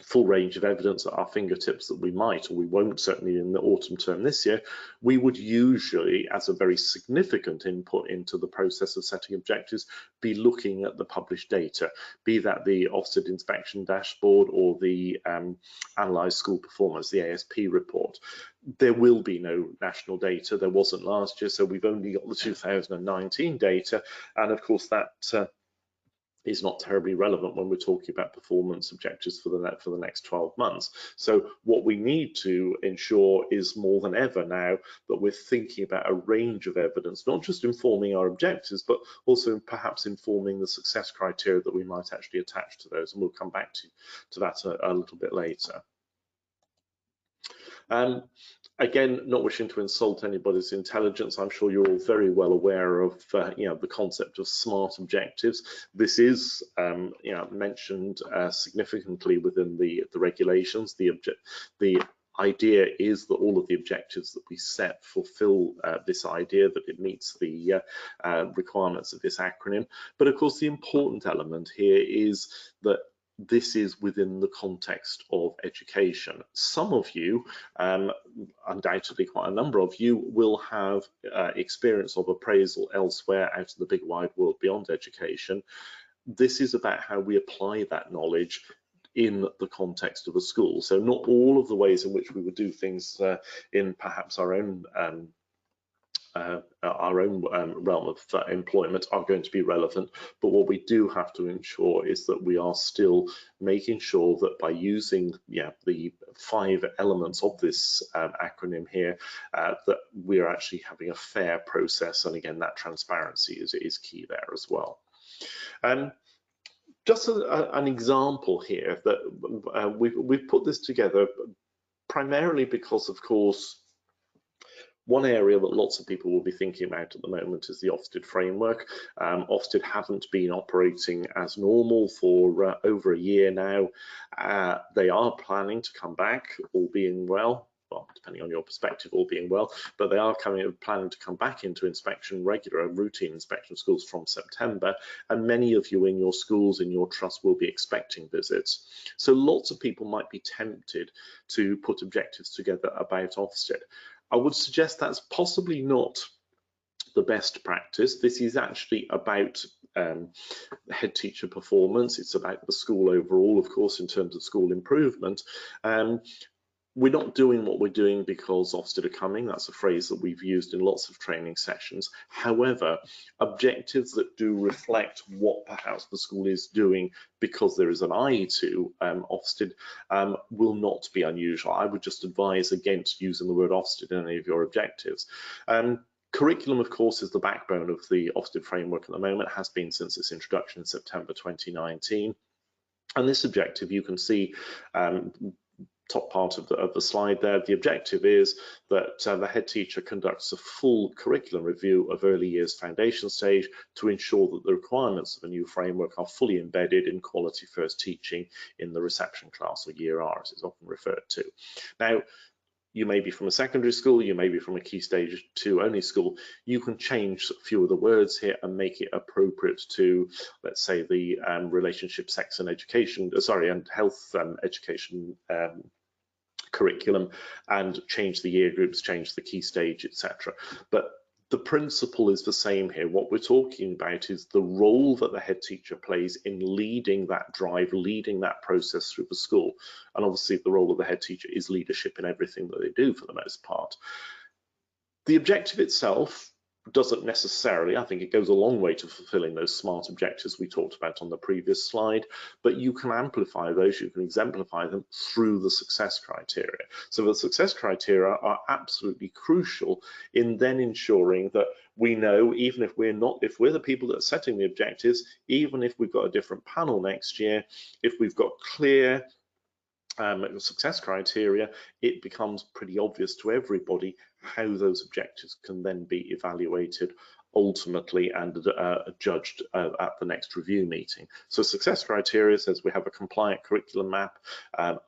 full range of evidence at our fingertips that we might, or we won't, certainly in the autumn term this year. We would usually, as a very significant input into the process of setting objectives, be looking at the published data, be that the Ofsted inspection dashboard or the analysed school performance, the ASP report. There will be no national data. There wasn't last year, so we've only got the 2019 data, and of course that is not terribly relevant when we're talking about performance objectives for the next 12 months. So what we need to ensure is more than ever now that we're thinking about a range of evidence, not just informing our objectives, but also perhaps informing the success criteria that we might actually attach to those. And we'll come back to that a little bit later. Again, not wishing to insult anybody's intelligence, I'm sure you're all very well aware of the concept of SMART objectives. This is mentioned significantly within the regulations. The idea is that all of the objectives that we set fulfill this idea, that it meets the requirements of this acronym. But of course, the important element here is that this is within the context of education. Some of you, undoubtedly quite a number of you, will have experience of appraisal elsewhere out in the big wide world beyond education. This is about how we apply that knowledge in the context of a school. So not all of the ways in which we would do things in perhaps our own realm of employment are going to be relevant, but what we do have to ensure is that we are still making sure that by using the 5 elements of this acronym here, that we're actually having a fair process, and again that transparency is key there as well. Just an example here that we've put this together primarily because, of course, one area that lots of people will be thinking about at the moment is the Ofsted framework. Ofsted haven't been operating as normal for over a year now. They are planning to come back, all being well, depending on your perspective, all being well, but they are planning to come back into inspection, regular routine inspection schools from September, and many of you in your schools, in your trust, will be expecting visits. So lots of people might be tempted to put objectives together about Ofsted. I would suggest that's possibly not the best practice. This is actually about head teacher performance. It's about the school overall, of course, in terms of school improvement. We're not doing what we're doing because Ofsted are coming. That's a phrase that we've used in lots of training sessions. However, objectives that do reflect what perhaps the school is doing because there is an eye to Ofsted will not be unusual. I would just advise against using the word Ofsted in any of your objectives. Curriculum, of course, is the backbone of the Ofsted framework at the moment, has been since its introduction in September 2019. And this objective, you can see top part of the slide there, the objective is that the head teacher conducts a full curriculum review of early years foundation stage to ensure that the requirements of a new framework are fully embedded in quality first teaching in the reception class, or year R as it's often referred to. Now, you may be from a secondary school, you may be from a key stage 2 only school. You can change a few of the words here and make it appropriate to, let's say, the relationship, sex and education, and health education curriculum, and change the year groups, change the key stage, etc. But the principle is the same here. What we're talking about is the role that the head teacher plays in leading that drive, leading that process through the school. And obviously the role of the head teacher is leadership in everything that they do for the most part. The objective itself doesn't necessarily, I think it goes a long way to fulfilling those SMART objectives we talked about on the previous slide, but you can amplify those, you can exemplify them through the success criteria. So the success criteria are absolutely crucial in then ensuring that we know, even if we're the people that are setting the objectives, even if we've got a different panel next year, if we've got clear success criteria, it becomes pretty obvious to everybody how those objectives can then be evaluated ultimately and judged at the next review meeting. So success criteria says we have a compliant curriculum map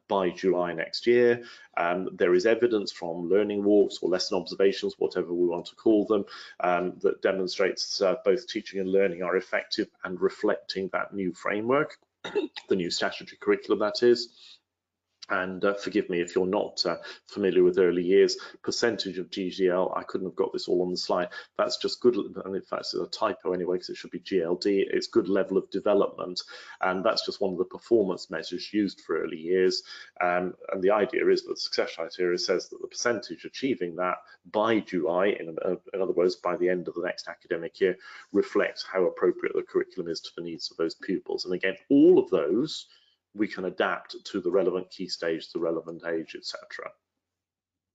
by July next year. There is evidence from learning walks or lesson observations, whatever we want to call them, that demonstrates both teaching and learning are effective and reflecting that new framework, the new statutory curriculum that is. And forgive me if you're not familiar with early years, percentage of GGL, I couldn't have got this all on the slide, that's just good, and in fact it's a typo anyway because it should be GLD, it's good level of development, and that's just one of the performance measures used for early years. And the idea is that the success criteria says that the percentage achieving that by July, in other words by the end of the next academic year, reflects how appropriate the curriculum is to the needs of those pupils. And again, all of those we can adapt to the relevant key stage, the relevant age, etc.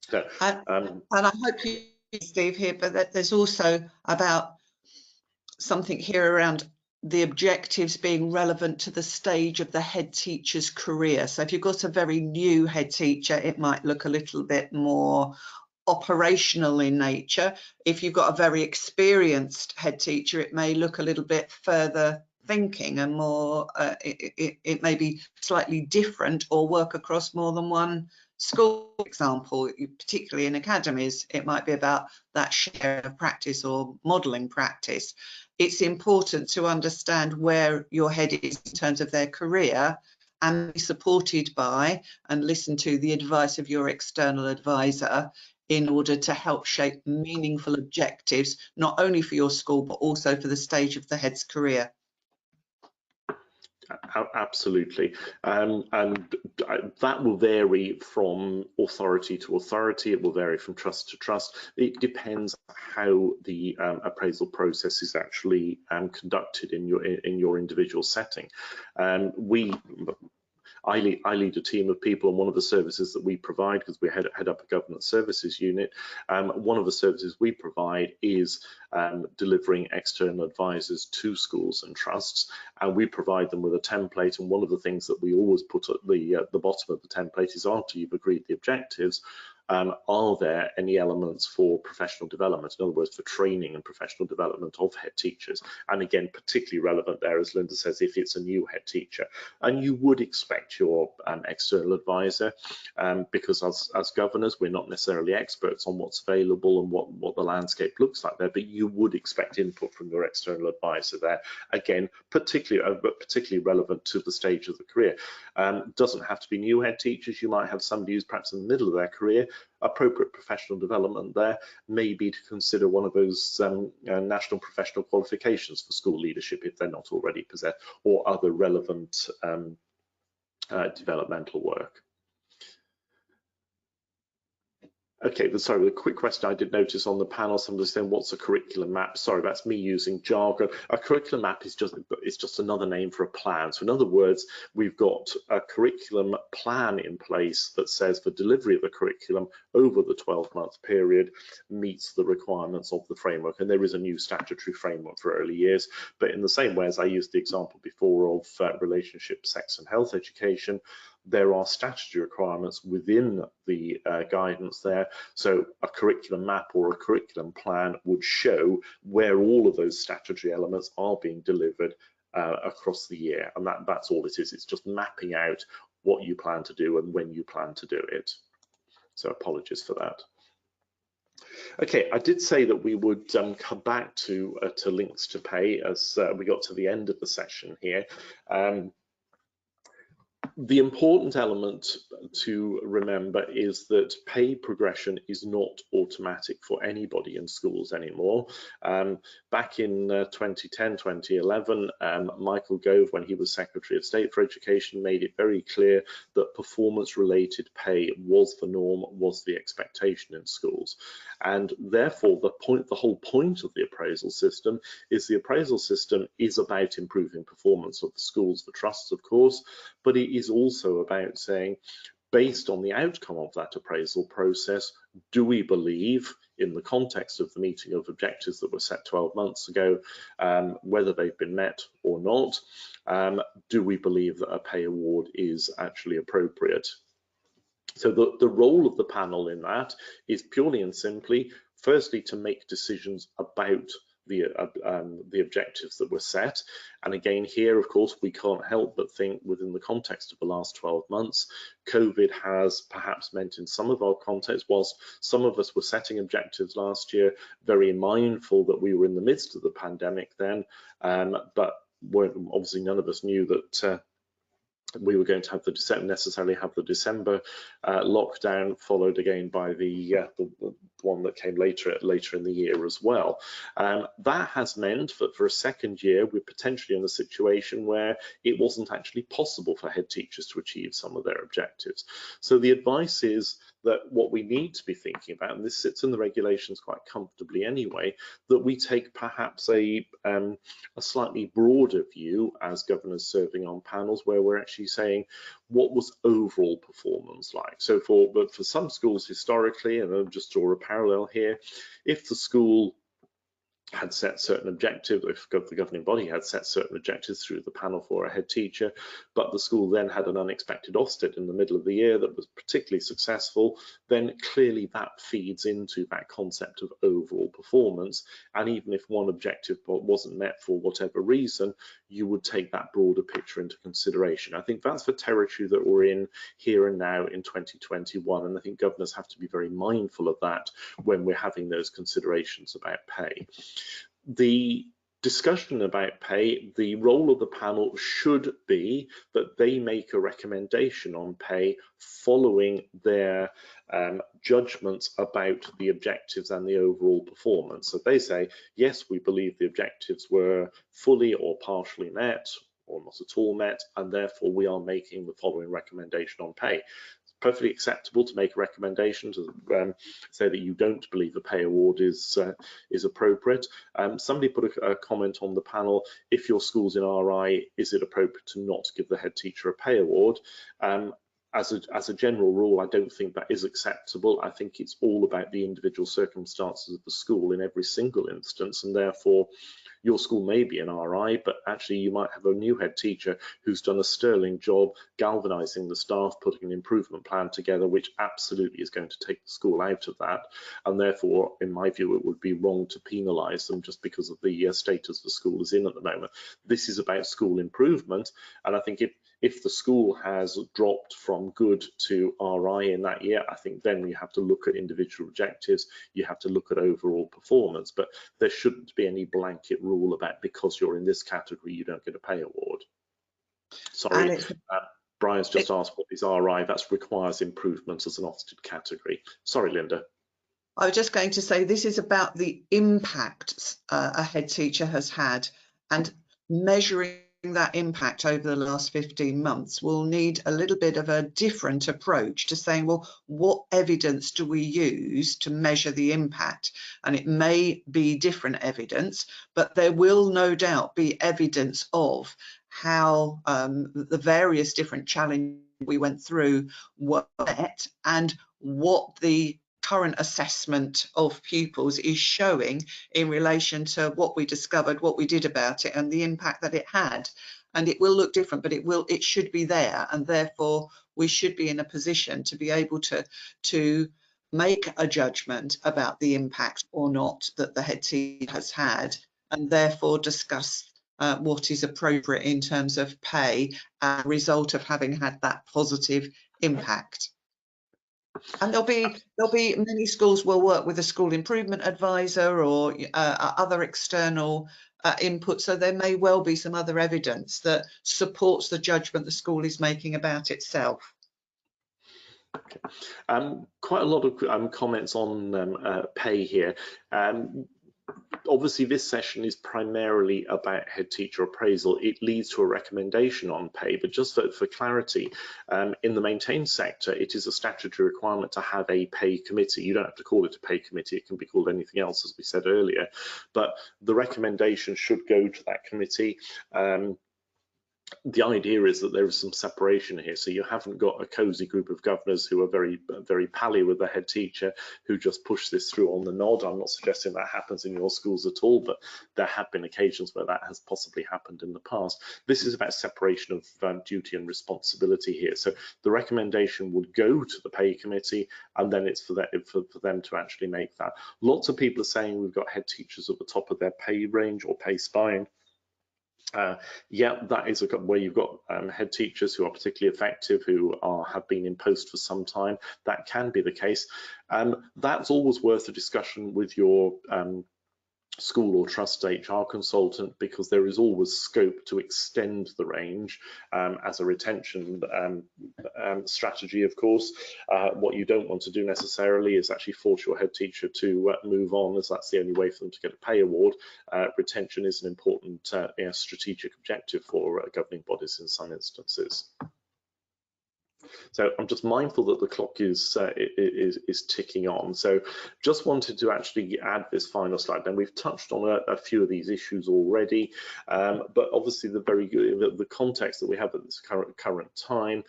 So, and I hope you, Steve, here, but that there's also about something here around the objectives being relevant to the stage of the head teacher's career. So if you've got a very new head teacher, it might look a little bit more operational in nature. If you've got a very experienced head teacher, it may look a little bit further thinking and more, it may be slightly different or work across more than one school. For example, particularly in academies, it might be about that share of practice or modelling practice. It's important to understand where your head is in terms of their career and be supported by and listen to the advice of your external advisor in order to help shape meaningful objectives, not only for your school, but also for the stage of the head's career. Absolutely, and that will vary from authority to authority. It will vary from trust to trust. It depends how the appraisal process is actually conducted in your individual setting. I lead a team of people, and one of the services that we provide, because we head up a governance services unit, one of the services we provide is delivering external advisors to schools and trusts, and we provide them with a template. And one of the things that we always put at the bottom of the template is, after you've agreed the objectives, are there any elements for professional development, in other words, for training and professional development of head teachers? And again, particularly relevant there, as Linda says, if it's a new head teacher. And you would expect your external advisor, because as governors, we're not necessarily experts on what's available and what the landscape looks like there, but you would expect input from your external advisor there. Again, particularly relevant to the stage of the career. Doesn't have to be new head teachers. You might have somebody who's perhaps in the middle of their career. Appropriate professional development there may be to consider one of those national professional qualifications for school leadership if they're not already possessed, or other relevant developmental work. Okay, sorry, the quick question I did notice on the panel, somebody saying, what's a curriculum map? Sorry, that's me using jargon. A curriculum map is just another name for a plan. So in other words, we've got a curriculum plan in place that says the delivery of the curriculum over the 12-month period meets the requirements of the framework. And there is a new statutory framework for early years. But in the same way as I used the example before of relationship, sex and health education, there are statutory requirements within the guidance there. So a curriculum map or a curriculum plan would show where all of those statutory elements are being delivered across the year. And that's all it is. It's just mapping out what you plan to do and when you plan to do it. So apologies for that. Okay, I did say that we would come back to links to pay as we got to the end of the session here. The important element to remember is that pay progression is not automatic for anybody in schools anymore. Back in 2010, 2011, Michael Gove, when he was Secretary of State for Education, made it very clear that performance-related pay was the norm, was the expectation in schools. And therefore, the whole point of the appraisal system is about improving performance of the schools, the trusts, of course, but it is also about saying, based on the outcome of that appraisal process, do we believe, in the context of the meeting of objectives that were set 12 months ago, whether they've been met or not, do we believe that a pay award is actually appropriate? So the role of the panel in that is purely and simply, firstly, to make decisions about the objectives that were set. And again, here, of course, we can't help but think within the context of the last 12 months, COVID has perhaps meant in some of our contexts, whilst some of us were setting objectives last year, very mindful that we were in the midst of the pandemic then, but obviously none of us knew that we were going to have necessarily have the December lockdown, followed again by the one that came later in the year as well. That has meant that for a second year, we're potentially in a situation where it wasn't actually possible for head teachers to achieve some of their objectives. So the advice is that what we need to be thinking about, and this sits in the regulations quite comfortably anyway, that we take perhaps a slightly broader view as governors serving on panels, where we're actually saying, what was overall performance like? So for some schools historically, and I'll just draw a parallel here, if the school had set certain objectives, if the governing body had set certain objectives through the panel for a head teacher, but the school then had an unexpected Ofsted in the middle of the year that was particularly successful, then clearly that feeds into that concept of overall performance. And even if one objective wasn't met for whatever reason, you would take that broader picture into consideration. I think that's the territory that we're in here and now in 2021, and I think governors have to be very mindful of that when we're having those considerations about pay. The discussion about pay, the role of the panel should be that they make a recommendation on pay following their judgments about the objectives and the overall performance. So they say, yes, we believe the objectives were fully or partially met, or not at all met, and therefore we are making the following recommendation on pay. Perfectly acceptable to make a recommendation to say that you don't believe a pay award is appropriate. Somebody put a comment on the panel: if your school's in RI, is it appropriate to not give the head teacher a pay award? As a general rule, I don't think that is acceptable. I think it's all about the individual circumstances of the school in every single instance, and therefore your school may be an RI, but actually you might have a new head teacher who's done a sterling job galvanizing the staff, putting an improvement plan together, which absolutely is going to take the school out of that. And therefore, in my view, it would be wrong to penalise them just because of the status the school is in at the moment. This is about school improvement, and I think if the school has dropped from good to RI in that year, I think then you have to look at individual objectives, you have to look at overall performance, but there shouldn't be any blanket rule about because you're in this category, you don't get a pay award. Sorry, Brian's just asked what is RI, that requires improvement as an Ofsted category. Sorry, Linda. I was just going to say this is about the impact a head teacher has had, and measuring that impact over the last 15 months will need a little bit of a different approach to saying, well, what evidence do we use to measure the impact? And it may be different evidence, but there will no doubt be evidence of how the various different challenges we went through were met and what the current assessment of pupils is showing in relation to what we discovered, what we did about it, and the impact that it had. And it will look different, but it should be there, and therefore we should be in a position to be able to make a judgment about the impact or not that the head teacher has had, and therefore discuss what is appropriate in terms of pay as a result of having had that positive impact. And there'll be many schools will work with a school improvement advisor or other external input, so there may well be some other evidence that supports the judgment the school is making about itself. Okay. Quite a lot of comments on pay here. Obviously, this session is primarily about head teacher appraisal. It leads to a recommendation on pay, but just for clarity, in the maintained sector, it is a statutory requirement to have a pay committee. You don't have to call it a pay committee, it can be called anything else, as we said earlier, but the recommendation should go to that committee. The idea is that there is some separation here, so you haven't got a cosy group of governors who are very pally with the head teacher who just push this through on the nod. I'm not suggesting that happens in your schools at all, but there have been occasions where that has possibly happened in the past. This is about separation of duty and responsibility here. So the recommendation would go to the pay committee, and then it's for them to actually make that. Lots of people are saying we've got head teachers at the top of their pay range or pay spine. Yeah, that is where you've got head teachers who are particularly effective, who have been in post for some time. That can be the case. That's always worth a discussion with your school or trust HR consultant, because there is always scope to extend the range as a retention strategy, of course. What you don't want to do necessarily is actually force your head teacher to move on, as that's the only way for them to get a pay award. Retention is an important strategic objective for governing bodies in some instances. So I'm just mindful that the clock is ticking on. So just wanted to actually add this final slide. And we've touched on a few of these issues already, but obviously the context that we have at this current time,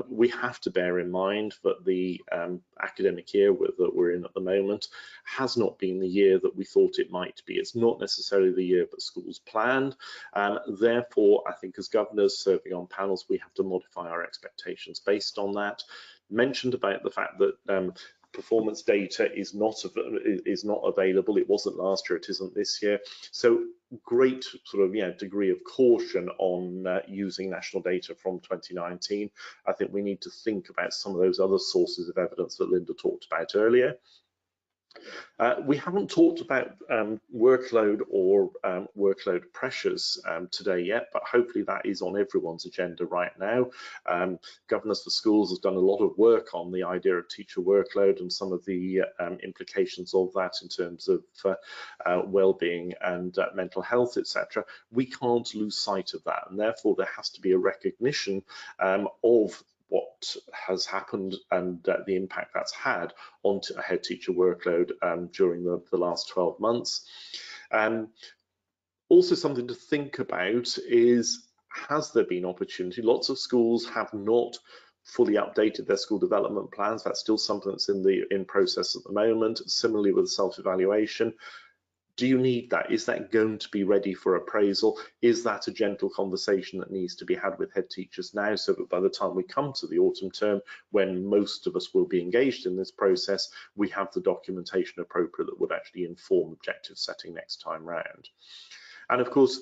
we have to bear in mind that the academic year that we're in at the moment has not been the year that we thought it might be. It's not necessarily the year that schools planned. Therefore, I think as governors serving on panels, we have to modify our expectations based on that. Mentioned about the fact that performance data is not available. It wasn't last year, it isn't this year. So great sort of degree of caution on using national data from 2019. I think we need to think about some of those other sources of evidence that Linda talked about earlier. We haven't talked about workload or workload pressures today yet, but hopefully that is on everyone's agenda right now. Governors for Schools has done a lot of work on the idea of teacher workload and some of the implications of that in terms of well-being and mental health, etc. We can't lose sight of that, and therefore there has to be a recognition of what has happened and the impact that's had on a head teacher workload during the last 12 months. Also something to think about is, has there been opportunity? Lots of schools have not fully updated their school development plans. That's still something that's in process at the moment. Similarly with self-evaluation. Do you need that? Is that going to be ready for appraisal? Is that a gentle conversation that needs to be had with head teachers now, so that by the time we come to the autumn term, when most of us will be engaged in this process, we have the documentation appropriate that would actually inform objective setting next time round? And of course,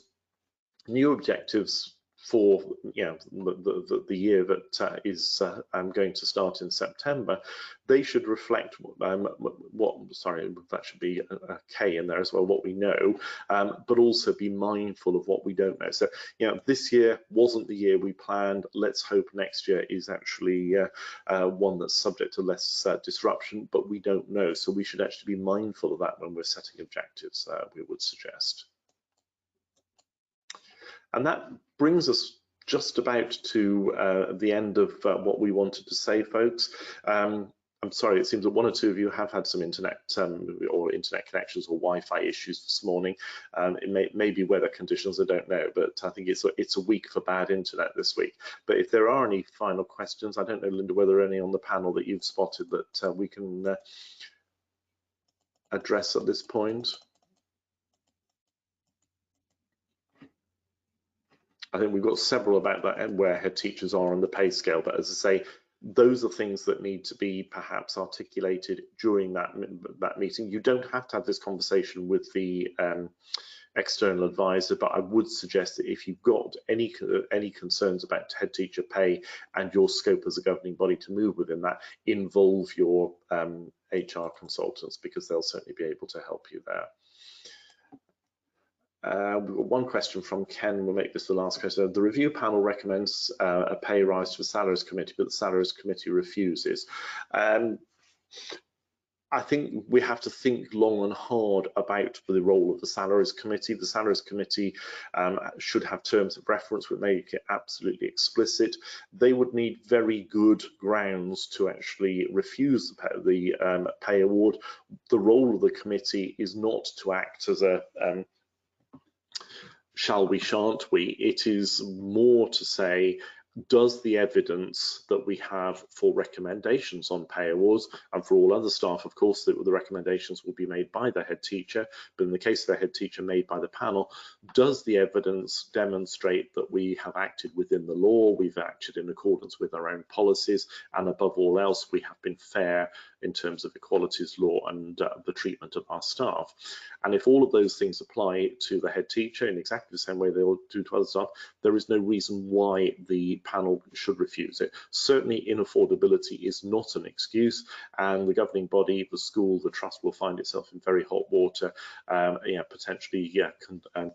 new objectives for the year that is going to start in September, they should reflect sorry, that should be a K in there as well, what we know, but also be mindful of what we don't know. So this year wasn't the year we planned. Let's hope next year is actually one that's subject to less disruption, but we don't know. So we should actually be mindful of that when we're setting objectives, we would suggest. And that brings us just about to the end of what we wanted to say, folks. I'm sorry, it seems that one or two of you have had some internet or internet connections or Wi-Fi issues this morning. It may be weather conditions, I don't know, but I think it's a week for bad internet this week. But if there are any final questions, I don't know, Linda, whether there are any on the panel that you've spotted that we can address at this point. I think we've got several about that and where head teachers are on the pay scale, but as I say, those are things that need to be perhaps articulated during that meeting. You don't have to have this conversation with the external advisor, but I would suggest that if you've got any concerns about head teacher pay and your scope as a governing body to move within that, involve your HR consultants, because they'll certainly be able to help you there. We've got one question from Ken. We'll make this the last question. The review panel recommends a pay rise to the salaries committee, but the salaries committee refuses. I think we have to think long and hard about the role of the salaries committee. The salaries committee should have terms of reference which make it absolutely explicit. They would need very good grounds to actually refuse the pay award. The role of the committee is not to act as a shall we, shan't we? It is more to say, does the evidence that we have for recommendations on pay awards, and for all other staff, of course, the recommendations will be made by the head teacher, but in the case of the head teacher made by the panel, does the evidence demonstrate that we have acted within the law, we've acted in accordance with our own policies, and above all else, we have been fair in terms of equalities law and the treatment of our staff? And if all of those things apply to the head teacher in exactly the same way they will do to other staff, there is no reason why the panel should refuse it. Certainly inaffordability is not an excuse, and the governing body, the school, the trust will find itself in very hot water, potentially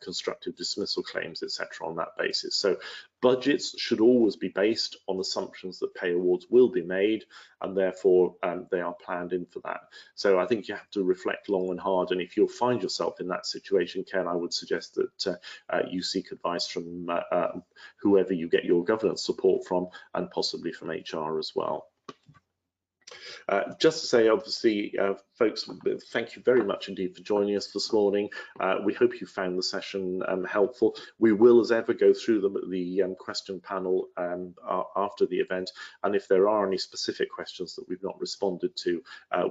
constructive dismissal claims, etc. on that basis. So Budgets should always be based on assumptions that pay awards will be made, and therefore they are planned in for that. So I think you have to reflect long and hard, and if you'll find yourself in that situation, Ken, I would suggest that you seek advice from whoever you get your governance support from, and possibly from HR as well. Just to say, obviously, folks, thank you very much indeed for joining us this morning. We hope you found the session helpful. We will, as ever, go through the question panel after the event, and if there are any specific questions that we've not responded to,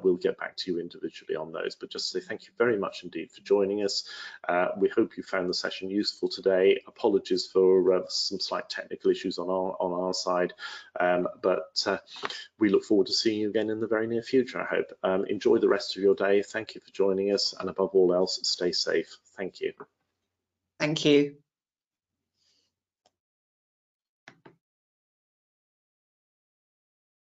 we'll get back to you individually on those. But just to say thank you very much indeed for joining us. We hope you found the session useful today. Apologies for some slight technical issues on our side, but we look forward to seeing you again in the very near future, I hope. Enjoy the rest of your day. Thank you for joining us, and above all else, stay safe. Thank you. Thank you.